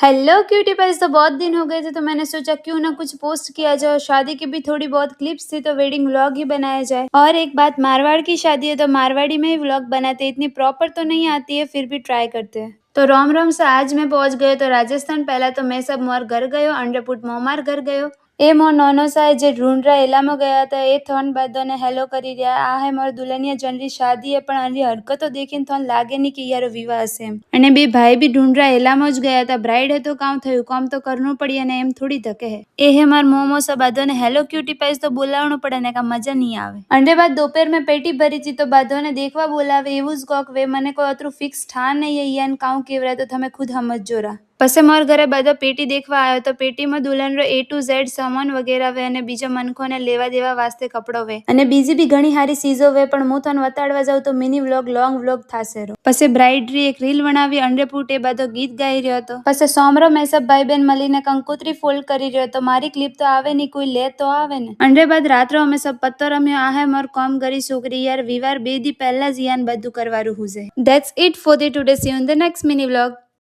Hello cutie price. तो बहुत दिन हो गए थे तो मैंने सोचा क्यों ना कुछ पोस्ट किया जाए। शादी की भी थोड़ी बहुत क्लिप्स थी तो वेडिंग व्लॉग ही बनाया जाए। और एक बात, मारवाड़ की शादी है तो मारवाड़ी में ही व्लॉग बनाते हैं। इतनी प्रॉपर तो नहीं आती है, फिर भी ट्राई करते हैं। तो रोम रोम से आज मैं पहुंच गयो तो राजस्थान। पहला तो मैं सब मोर घर गयो, अंडरपुट मोमार घर गयो। ए मोर नोनो सा जे ढूंढरा एलाમાં ગયા હતા એ થોન બધાને હેલો કરી રહ્યા। આ હે મોર દુલ્હનિયા જનરી શાદી है, પણ આની હરકતો દેખીને થોન લાગે નહીં કે યાર વિવાહ છે એમ। અને બે ભાઈ બી ઢૂંઢરા એલામાં જ ગયા હતા। બ્રાઇડ હે તો કામ થયું, કામ તો કરવું પડી અને એમ થોડી ધકે હે। એ હે માર મોમો सा બાધોને હેલો ક્यूटी पाइस તો બોલાવણું પડે ને કા મજા નહીં આવે। અંડે બાદ दोपहर में पेटी भरी थी तो બાધોને દેખવા બોલાવે એવું જ કોક વે। મને કોઈ અતરું ફિક્સ ઠાન નહીં હે યાન કાઉ કેવરા તો તમે ખુદ સમજજો રા। પછી મારા ઘરે બધો પેટી દેખવા આવ્યો તો પેટીમાં દુલ્હનરો A to Z સામાન વગેરે વે અને બીજા મનખોને લેવા દેવા વાસ્તે કપડો વે અને બીજી બી ઘણી સારી ચીજો વે। પણ હું તને વતાડવા જાઉં તો મિની વ્લોગ લોંગ વ્લોગ થાશે રો। પછી બ્રાઇડરી એક રીલ બનાવી, અંડેપુટ એ બધો ગીત ગાઈ રહ્યો હતો। પછી સોમરો મેં સબ ભાઈ બહેન મળીને કંકોત્રી ફોલ્ડ કરી રહ્યો તો મારી ક્લિપ તો આવે નહીં, કોઈ લે તો આવે ને। અંડે બાદ રાત્રે અમે સબ પત્તો રમ્યો। આ હે માર કામ કરી છોકરી યાર, વિવાર બે દી પહેલા જ યાન બધું કરવાનું હુજે। That's it for the today, see you in the next mini vlog.